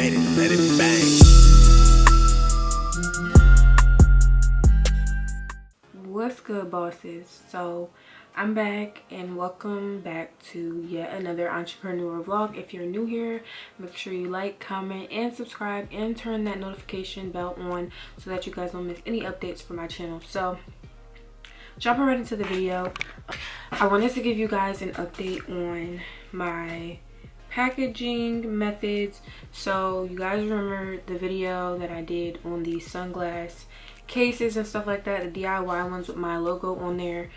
made it, let it bang. What's good, bosses? So I'm back, and welcome back to yet another entrepreneur vlog. If you're new here, make sure you like, comment, and subscribe, and turn that notification bell on so that you guys don't miss any updates from my channel. So jumping right into the video, I wanted to give you guys an update on my packaging methods. So you guys remember the video that I did on the sunglass cases and stuff like that, the DIY ones with my logo on there.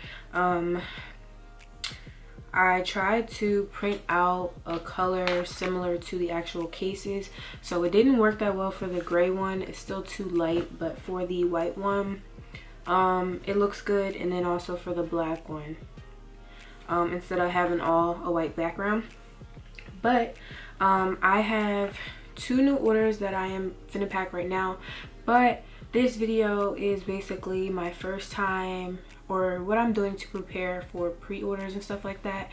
I tried to print out a color similar to the actual cases, so it didn't work that well for the gray one. It's still too light, but for the white one it looks good. And then also for the black one, instead of having all a white background. But I have 2 new orders that I am finna pack right now. But this video is basically my first time, or what I'm doing to prepare for pre-orders and stuff like that.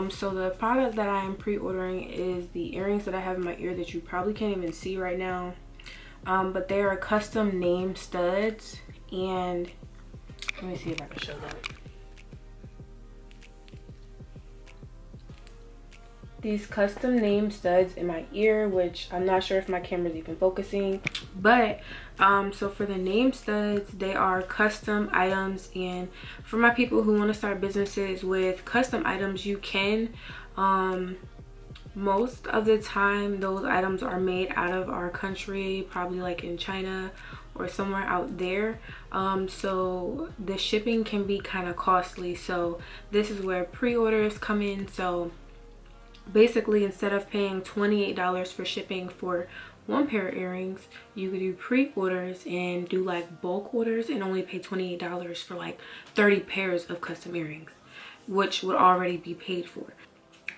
So the product that I am pre-ordering is the earrings that I have in my ear that you probably can't even see right now. But they are custom name studs, and let me see if I can show that. These custom name studs in my ear, which I'm not sure if my camera's even focusing, but so for the name studs, they are custom items. And for my people who want to start businesses with custom items, you can. Most of the time those items are made out of our country, probably like in China or somewhere out there. So the shipping can be kind of costly. So this is where pre-orders come in. So basically, instead of paying $28 for shipping for 1 pair of earrings, you could do pre-orders and do like bulk orders and only pay $28 for like 30 pairs of custom earrings, which would already be paid for.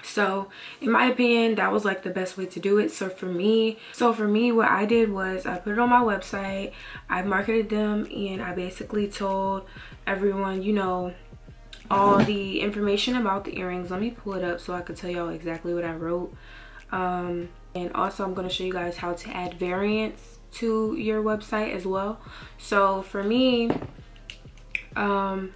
So in my opinion, that was like the best way to do it. So for me, what I did was I put it on my website, I marketed them, and I basically told everyone, you know, all the information about the earrings. Let me pull it up so I can tell y'all exactly what I wrote. And also I'm going to show you guys how to add variants to your website as well. So for me, I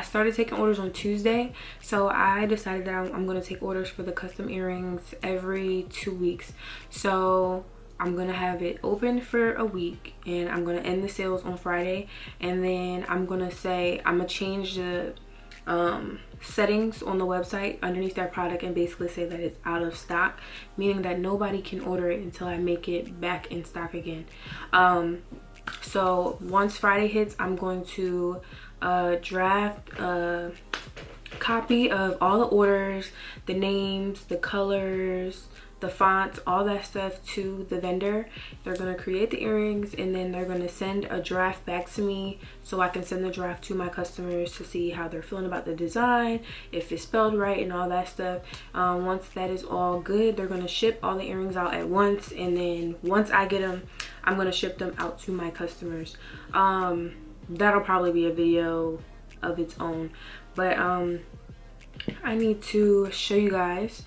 started taking orders on Tuesday, so I decided that I'm going to take orders for the custom earrings every 2 weeks. So I'm gonna have it open for a week, and I'm gonna end the sales on Friday, and then I'm gonna change the settings on the website underneath that product and basically say that it's out of stock, meaning that nobody can order it until I make it back in stock again. So once Friday hits, I'm going to draft a copy of all the orders, the names, the colors, the fonts, all that stuff to the vendor. They're going to create the earrings, and then they're going to send a draft back to me so I can send the draft to my customers to see how they're feeling about the design, if it's spelled right, and all that stuff. Once that is all good, they're going to ship all the earrings out at once, and then once I get them, I'm going to ship them out to my customers. That'll probably be a video of its own, but I need to show you guys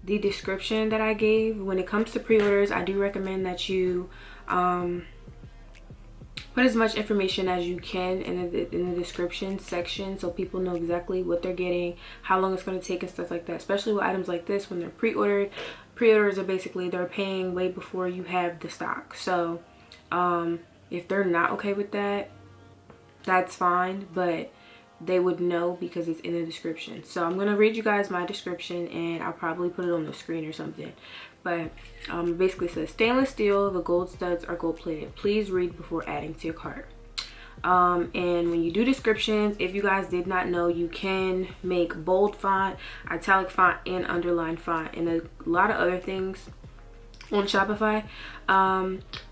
the description that I gave. When it comes to pre-orders, I do recommend that you put as much information as you can in the description section so people know exactly what they're getting, how long it's going to take, and stuff like that, especially with items like this when they're pre-ordered. Pre-orders are basically, they're paying way before you have the stock. So if they're not okay with that, that's fine, but they would know because it's in the description. So I'm gonna read you guys my description, and I'll probably put it on the screen or something. But basically says, stainless steel, the gold studs are gold plated. Please read before adding to your cart. And when you do descriptions, if you guys did not know, you can make bold font, italic font, and underline font, and a lot of other things on Shopify.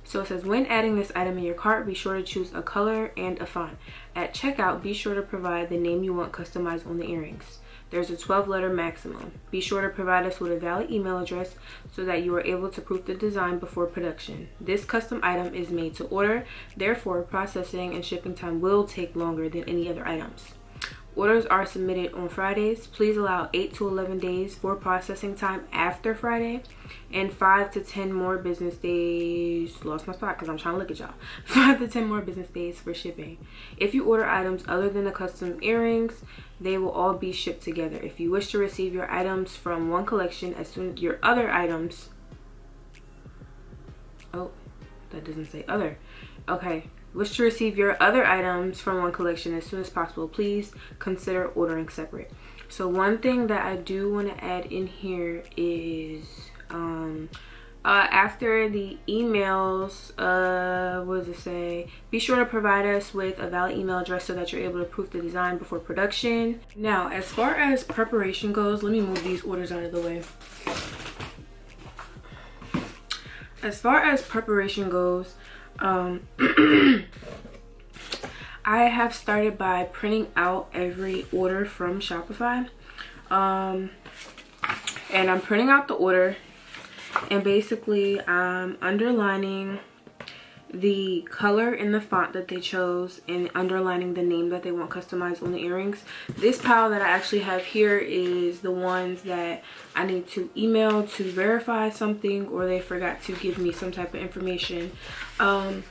So it says, when adding this item in your cart, be sure to choose a color and a font. At checkout, be sure to provide the name you want customized on the earrings. There's a 12-letter maximum. Be sure to provide us with a valid email address so that you are able to proof the design before production. This custom item is made to order, therefore processing and shipping time will take longer than any other items. Orders are submitted on Fridays. Please allow 8 to 11 days for processing time after Friday, and 5 to 10 more business days. Lost my spot because I'm trying to look at y'all. 5 to 10 more business days for shipping. If you order items other than the custom earrings, they will all be shipped together. If you wish to receive your items from one collection as soon as your other items. Oh, that doesn't say other. Okay. Wish to receive your other items from one collection as soon as possible, please consider ordering separate. So one thing that I do want to add in here is after the emails, what does it say? Be sure to provide us with a valid email address so that you're able to proof the design before production. Now, as far as preparation goes, let me move these orders out of the way. As far as preparation goes, I have started by printing out every order from Shopify, and I'm printing out the order, and basically I'm underlining the color and the font that they chose and underlining the name that they want customized on the earrings. This pile that I actually have here is the ones that I need to email to verify something, or they forgot to give me some type of information. For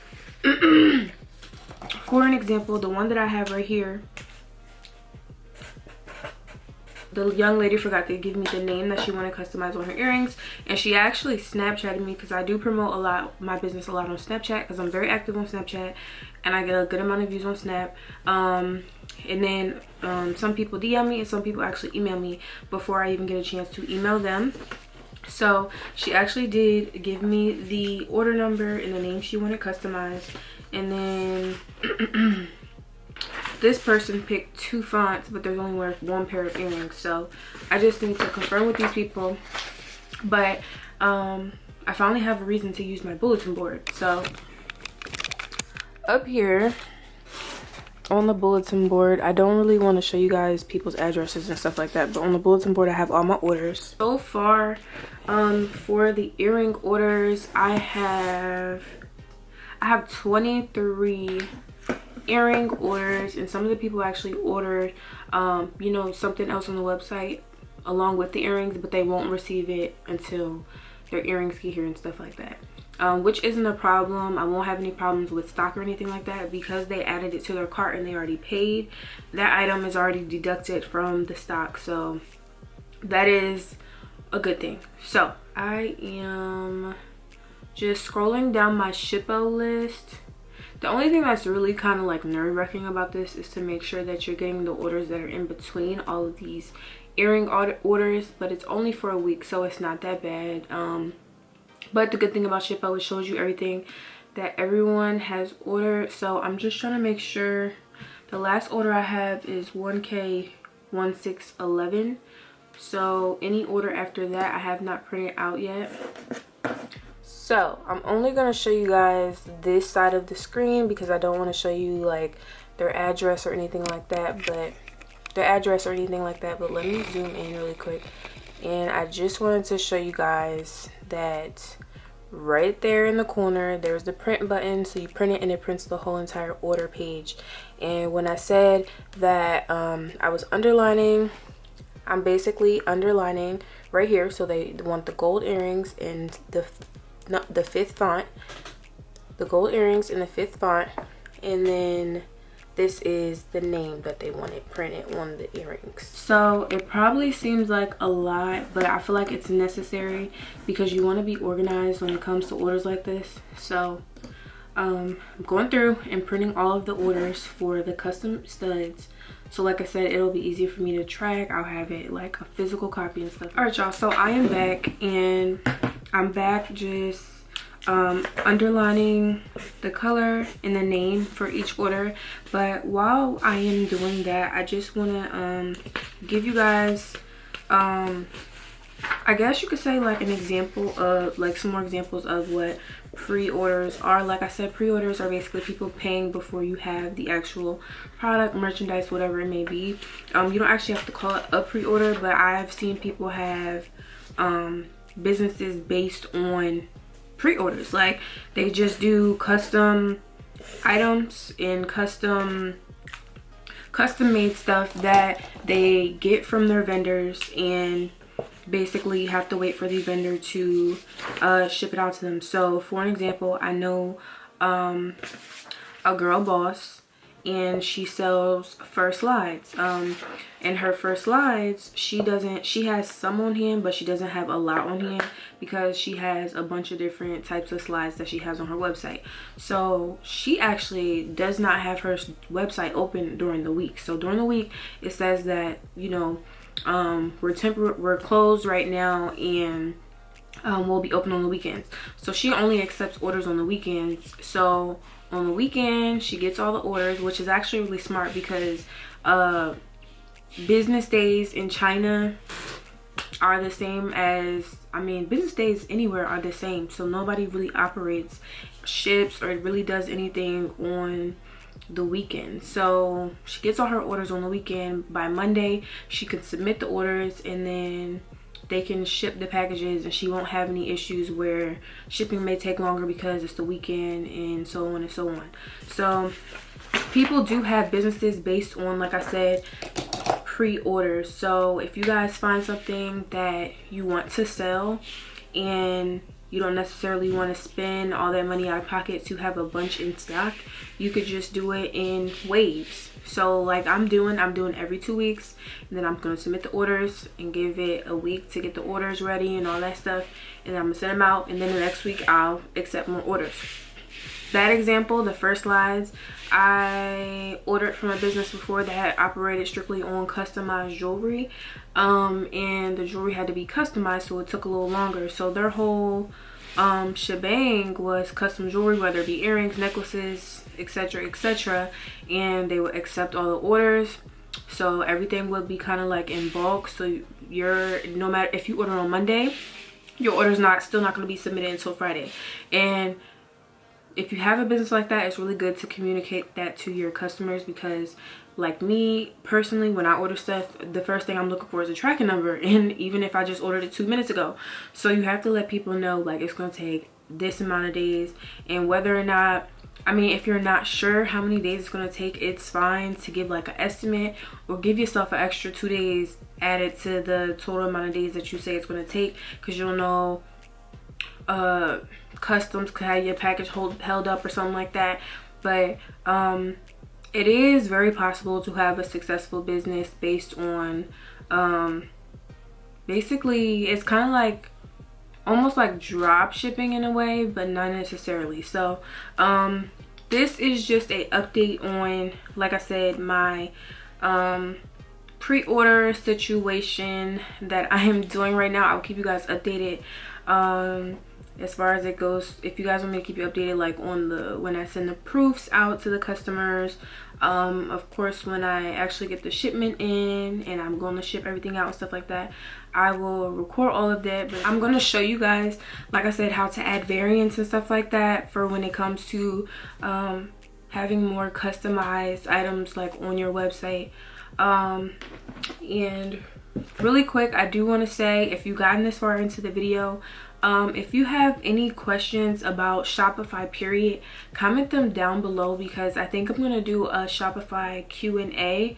an example, the one that I have right here, the young lady forgot to give me the name that she wanted customized on her earrings, and she actually Snapchatted me, because I do promote my business a lot on Snapchat, because I'm very active on Snapchat and I get a good amount of views on Snap. And then some people DM me and some people actually email me before I even get a chance to email them. So she actually did give me the order number and the name she wanted customized, and then this person picked 2 fonts, but there's only one pair of earrings, so I just need to confirm with these people. But I finally have a reason to use my bulletin board. So up here on the bulletin board, I don't really want to show you guys people's addresses and stuff like that, but on the bulletin board I have all my orders. So far for the earring orders, I have 23 earring orders, and some of the people actually ordered you know, something else on the website along with the earrings, but they won't receive it until their earrings get here and stuff like that. Which isn't a problem. I won't have any problems with stock or anything like that, because they added it to their cart and they already paid. That item is already deducted from the stock, so that is a good thing. So I am just scrolling down my shippo list. The only thing that's really kind of like nerve-wracking about this is to make sure that you're getting the orders that are in between all of these earring orders, but it's only for a week, so it's not that bad. But the good thing about Shippo, it shows you everything that everyone has ordered. So I'm just trying to make sure. The last order I have is 1K1611. So any order after that I have not printed out yet. So I'm only going to show you guys this side of the screen, because I don't want to show you like their address or anything like that. But let me zoom in really quick. And I just wanted to show you guys that right there in the corner there's the print button, so you print it and it prints the whole entire order page. And when I said that I was underlining, I'm basically underlining right here. So they want the gold earrings and the 5th font, the gold earrings in the 5th font, and then this is the name that they wanted printed on the earrings. So it probably seems like a lot, but I feel like it's necessary because you want to be organized when it comes to orders like this. So I'm going through and printing all of the orders for the custom studs. So like I said, it'll be easier for me to track. I'll have it like a physical copy and stuff. All right, y'all, so I am back, and I'm back just underlining the color and the name for each order. But while I am doing that, I just want to give you guys I guess you could say like an example of like some more examples of what pre-orders are. Like I said, pre-orders are basically people paying before you have the actual product, merchandise, whatever it may be. You don't actually have to call it a pre-order, but I've seen people have businesses based on pre-orders. Like they just do custom items and custom custom made stuff that they get from their vendors, and basically you have to wait for the vendor to ship it out to them. So for an example, I know a girl boss, and she sells fur slides. And her fur slides, she has some on hand, but she doesn't have a lot on hand because she has a bunch of different types of slides that she has on her website. So she actually does not have her website open during the week. So during the week, it says that, you know, we're closed right now, and we'll be open on the weekends. So she only accepts orders on the weekends. So on the weekend, she gets all the orders, which is actually really smart because business days in China are the same as, I mean, business days anywhere are the same. So nobody really operates, ships, or really does anything on the weekend. So she gets all her orders on the weekend. By Monday, she could submit the orders, and then they can ship the packages, and she won't have any issues where shipping may take longer because it's the weekend, and so on and so on. So people do have businesses based on, like I said, pre-orders. So if you guys find something that you want to sell and you don't necessarily want to spend all that money out of pocket to have a bunch in stock, you could just do it in waves. So like I'm doing every 2 weeks, and then I'm going to submit the orders and give it a week to get the orders ready and all that stuff, and then I'm going to send them out, and then the next week I'll accept more orders. That example, the first slides, I ordered from a business before that had operated strictly on customized jewelry, and the jewelry had to be customized, so it took a little longer. So their whole shebang was custom jewelry, whether it be earrings, necklaces, etc., etc., and they would accept all the orders. So everything would be kind of like in bulk. So no matter if you order on Monday, your order's still not going to be submitted until Friday. And if you have a business like that, it's really good to communicate that to your customers, because like me personally, when I order stuff, the first thing I'm looking for is a tracking number, and even if I just ordered it 2 minutes ago. So you have to let people know, like, it's going to take this amount of days, and whether or not, I mean, if you're not sure how many days it's going to take, it's fine to give like an estimate, or give yourself an extra 2 days added to the total amount of days that you say it's going to take, because you'll know customs could have your package held up or something like that. But it is very possible to have a successful business based on basically, it's kind of like almost like drop shipping in a way, but not necessarily. So this is just a update on, like I said, my pre-order situation that I am doing right now. I'll keep you guys updated as far as it goes. If you guys want me to keep you updated, like on when I send the proofs out to the customers, of course when I actually get the shipment in and I'm going to ship everything out and stuff like that, I will record all of that. But I'm going to show you guys, like I said, how to add variants and stuff like that for when it comes to having more customized items like on your website. And really quick, I do want to say, if you've gotten this far into the video, if you have any questions about Shopify period, comment them down below, because I think I'm going to do a Shopify Q&A.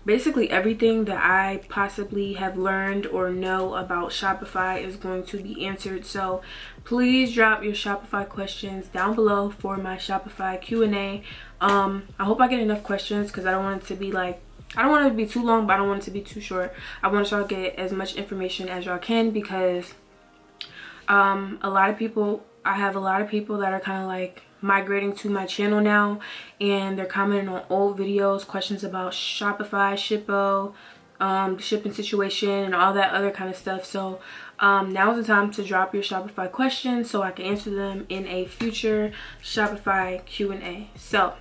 Basically everything that I possibly have learned or know about Shopify is going to be answered. So please drop your Shopify questions down below for my Shopify Q&A. I hope I get enough questions, because I don't want it to be like, I don't want it to be too long, but I don't want it to be too short. I want y'all to get as much information as y'all can, because a lot of people, I have a lot of people that are kind of like migrating to my channel now, and they're commenting on old videos, questions about Shopify, Shippo, the shipping situation and all that other kind of stuff. So now's the time to drop your Shopify questions so I can answer them in a future Shopify Q&A. So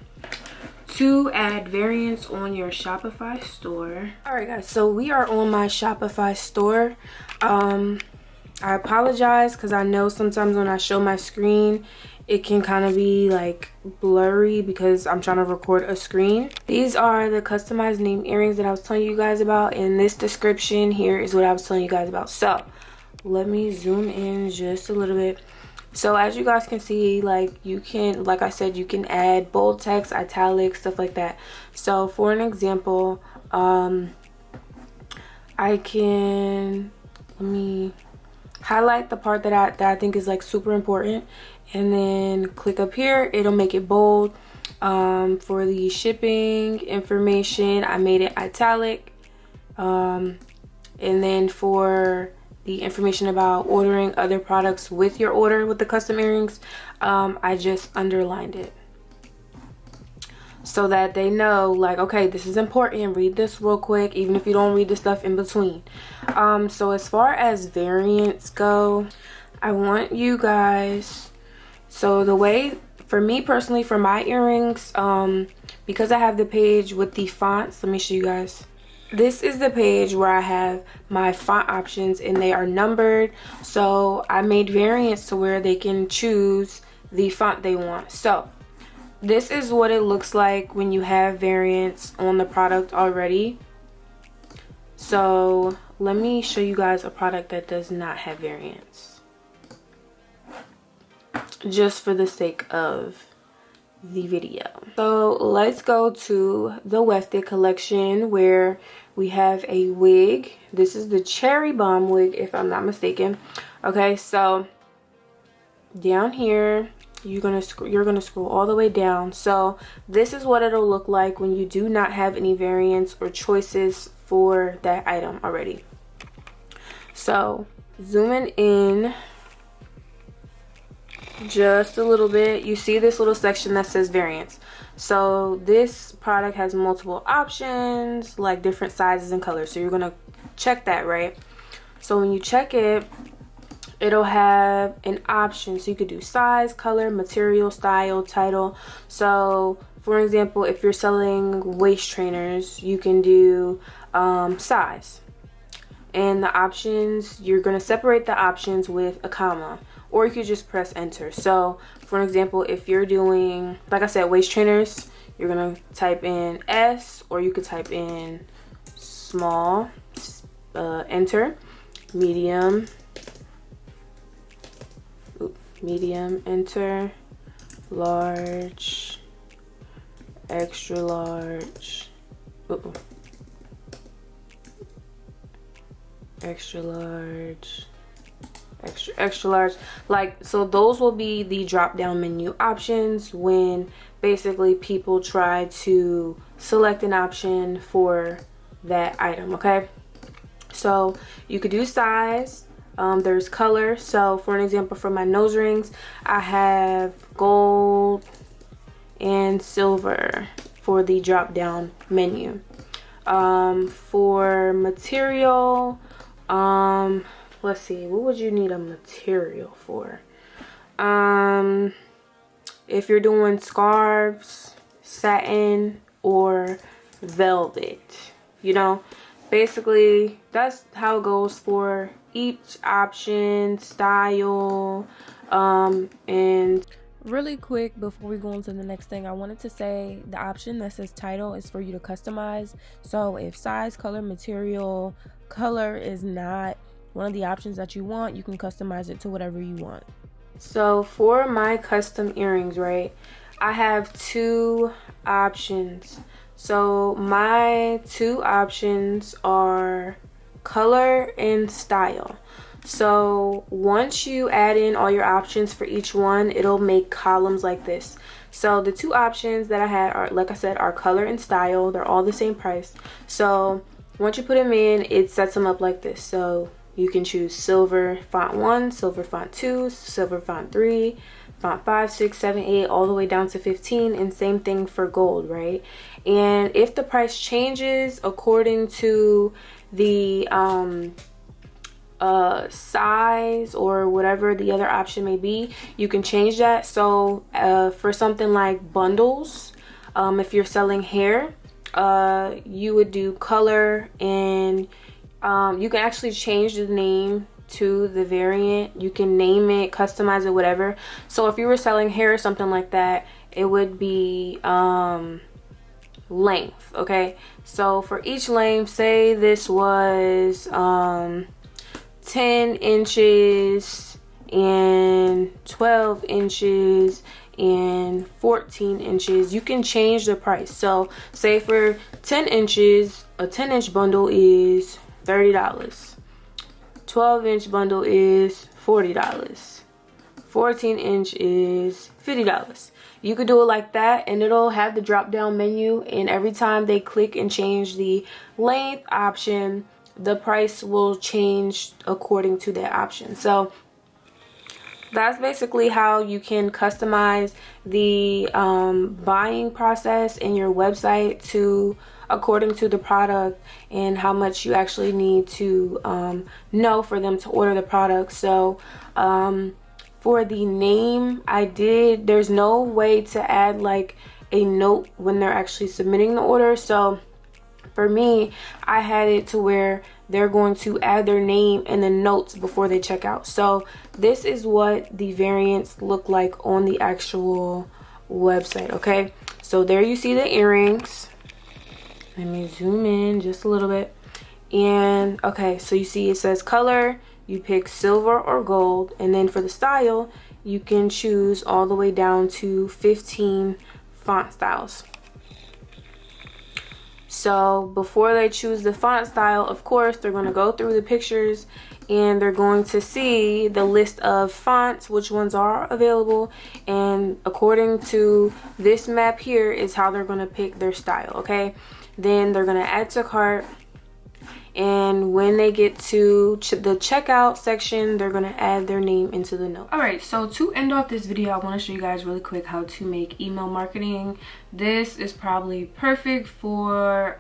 to add variants on your Shopify store. All right guys, so we are on my Shopify store. I apologize, because I know sometimes when I show my screen it can kind of be like blurry because I'm trying to record a screen. These are the customized name earrings that I was telling you guys about, and this description here is what I was telling you guys about. So let me zoom in just a little bit. So as you guys can see, like you can, like I said, you can add bold text, italics, stuff like that. So for an example, I can, let me highlight the part that I think is like super important, and then click up here. It'll make it bold. For the shipping information, I made it italic. And then for the information about ordering other products with your order with the custom earrings, I just underlined it so that they know, like, okay, this is important, read this real quick, even if you don't read the stuff in between. So as far as variants go, I want you guys, so the way, for me personally, for my earrings, because I have the page with the fonts, let me show you guys. This is the page where I have my font options and they are numbered. So I made variants to where they can choose the font they want. So this is what it looks like when you have variants on the product already. So let me show you guys a product that does not have variants, just for the sake of the video. So let's go to the Wefted collection where we have a wig. This is the cherry bomb wig, if I'm not mistaken. Okay, so down here you're gonna scroll all the way down. So this is what it'll look like when you do not have any variants or choices for that item already. So zooming in just a little bit, you see this little section that says variants. So this product has multiple options, like different sizes and colors, so you're gonna check that, right? So when you check it, it'll have an option, so you could do size, color, material, style, title. So for example, if you're selling waist trainers, you can do size, and the options, you're gonna separate the options with a comma, or you could just press enter. So for example, if you're doing, like I said, waist trainers, you're gonna type in S, or you could type in small, enter, medium, enter, large, extra large, extra large, extra large. Like, so those will be the drop down menu options when basically people try to select an option for that item. Okay, so you could do size, there's color. So for an example, for my nose rings, I have gold and silver for the drop down menu. For material, let's see, what would you need a material for? If you're doing scarves, satin, or velvet, you know, basically that's how it goes for each option, style. And really quick before we go on to the next thing, I wanted to say the option that says title is for you to customize. So if size, color, material, color is not one of the options that you want, you can customize it to whatever you want. So for my custom earrings, right, I have two options. So my two options are color and style. So once you add in all your options for each one, it'll make columns like this. So the two options that I had are, like I said, are color and style. They're all the same price. So once you put them in, it sets them up like this. So you can choose silver font 1, silver font 2, silver font 3, font 5, 6, 7, 8, all the way down to 15, and same thing for gold, right? And if the price changes according to the size or whatever the other option may be, you can change that. So for something like bundles, if you're selling hair, you would do color, and you can actually change the name to the variant. You can name it, customize it, whatever. So if you were selling hair or something like that, it would be length. Okay, so for each length, say this was 10 inches and 12 inches and 14 inches. You can change the price. So say for 10 inches, a 10-inch bundle is $30. 12-inch bundle is $40. 14-inch is $50. You could do it like that, and it'll have the drop down menu, and every time they click and change the length option, the price will change according to that option. So that's basically how you can customize the buying process in your website to according to the product and how much you actually need to know for them to order the product. So for the name, there's no way to add like a note when they're actually submitting the order. So for me, I had it to where they're going to add their name in the notes before they check out. So this is what the variants look like on the actual website. Okay, so there you see the earrings. Let me zoom in just a little bit. And okay, so you see it says color, you pick silver or gold, and then for the style you can choose all the way down to 15 font styles. So before they choose the font style, of course, they're going to go through the pictures and they're going to see the list of fonts, which ones are available. And according to this map here is how they're going to pick their style, okay? Then they're going to add to cart. And when they get to the checkout section, they're going to add their name into the note. Alright, so to end off this video, I want to show you guys really quick how to make email marketing. This is probably perfect for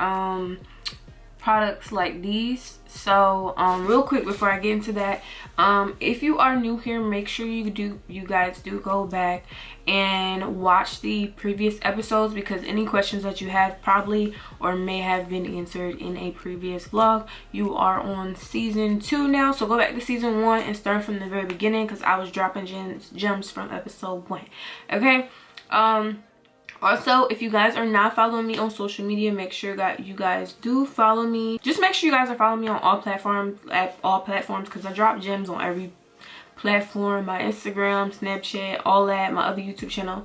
products like these. So real quick before I get into that, if you are new here, make sure you guys do go back and watch the previous episodes, because any questions that you have probably or may have been answered in a previous vlog. You are on season 2 now, so go back to season 1 and start from the very beginning, because I was dropping gems from episode 1. Okay, also, if you guys are not following me on social media, make sure that you guys do follow me. Just make sure you guys are following me on all platforms, because I drop gems on every platform: my Instagram, Snapchat, all that, my other YouTube channel.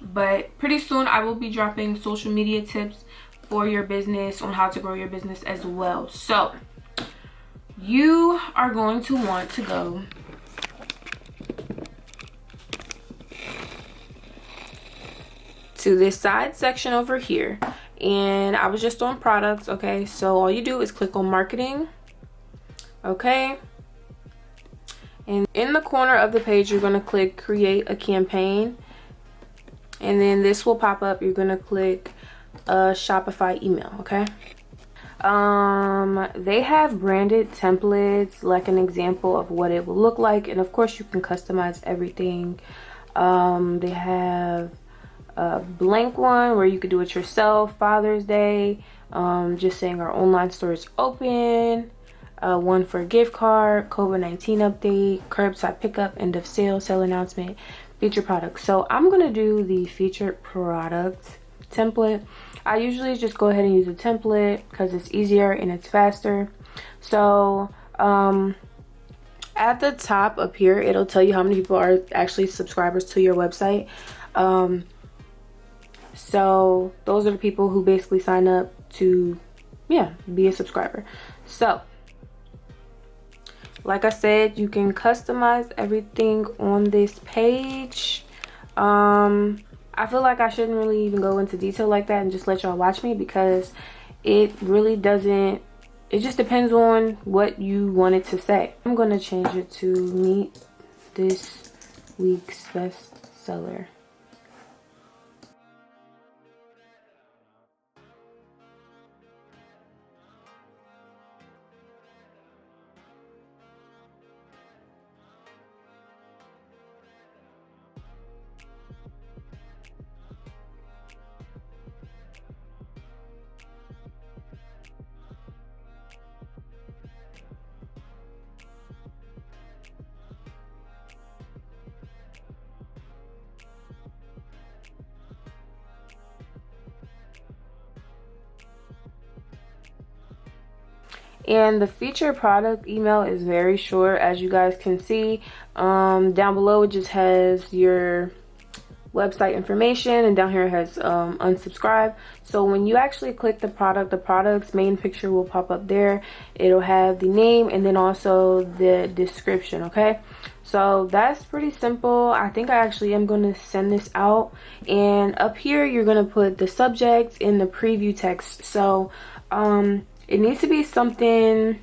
But pretty soon I will be dropping social media tips for your business on how to grow your business as well. So you are going to want to go to this side section over here, and I was just on products. Okay, so all you do is click on marketing. Okay, and in the corner of the page you're going to click create a campaign, and then this will pop up. You're going to click a Shopify email. Okay, they have branded templates, like an example of what it will look like, and of course you can customize everything. They have a blank one where you could do it yourself, Father's Day, just saying our online store is open, one for a gift card, COVID-19 update, curbside pickup, end of sale, sale announcement, featured products. So I'm gonna do the featured product template. I usually just go ahead and use a template because it's easier and it's faster. So at the top up here, it'll tell you how many people are actually subscribers to your website. So those are the people who basically sign up to, yeah, be a subscriber. So like I said, you can customize everything on this page. I feel like I shouldn't really even go into detail like that and just let y'all watch me, because it really doesn't, it just depends on what you want it to say. I'm going to change it to meet this week's best seller. And the featured product email is very short, as you guys can see. Down below it just has your website information, and down here it has unsubscribe. So when you actually click the product's main picture will pop up there. It'll have the name and then also the description. Okay, so that's pretty simple. I think I actually am going to send this out, and up here you're going to put the subject in the preview text. So it needs to be something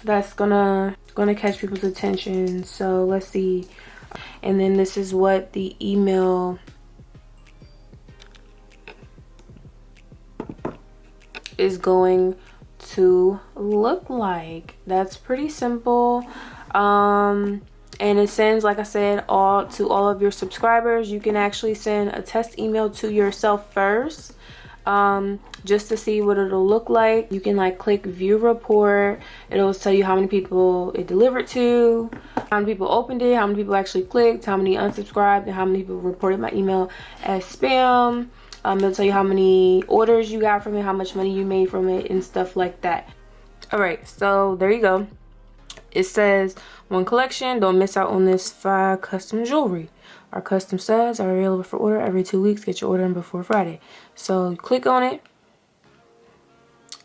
that's gonna catch people's attention. So let's see. And then this is what the email is going to look like. That's pretty simple. And it sends, like I said, to all of your subscribers. You can actually send a test email to yourself first, just to see what it'll look like. You can like click view report. It'll tell you how many people it delivered to, how many people opened it, how many people actually clicked, how many unsubscribed, and how many people reported my email as spam. It'll tell you how many orders you got from it, how much money you made from it, and stuff like that. All right, so there you go. It says one collection, don't miss out on this 5 custom jewelry. Our custom studs are available for order every 2 weeks. Get your order in before Friday. So click on it,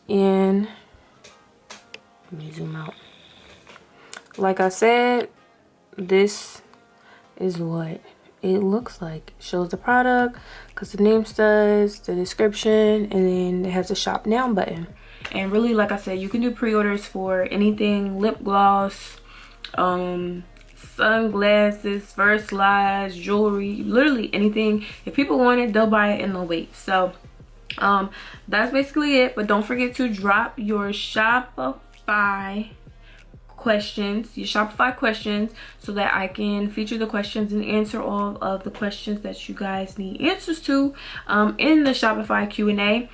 and let me zoom out. Like I said, this is what it looks like. It shows the product, custom name studs, the description, and then it has a shop now button. And really, like I said, you can do pre-orders for anything: lip gloss, sunglasses, first slides, jewelry, literally anything. If people want it, they'll buy it and they'll wait. So that's basically it. But don't forget to drop your Shopify questions, so that I can feature the questions and answer all of the questions that you guys need answers to in the Shopify Q&A.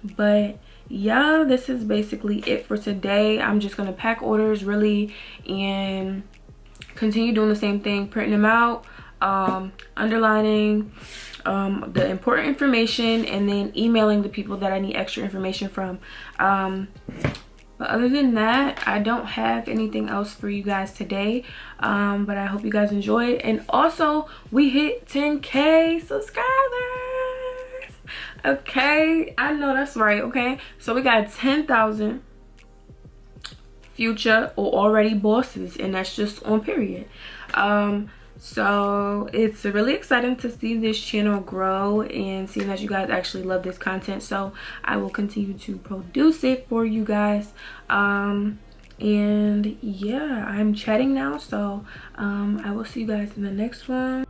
But yeah, this is basically it for today. I'm just gonna pack orders really and continue doing the same thing, printing them out, underlining the important information, and then emailing the people that I need extra information from. But other than that, I don't have anything else for you guys today. But I hope you guys enjoyed. And also, we hit 10K subscribers. Okay, I know that's right. Okay, so we got 10,000 future or already bosses, and that's just on period. So it's really exciting to see this channel grow and seeing that you guys actually love this content. So I will continue to produce it for you guys. And yeah, I'm chatting now, so I will see you guys in the next one.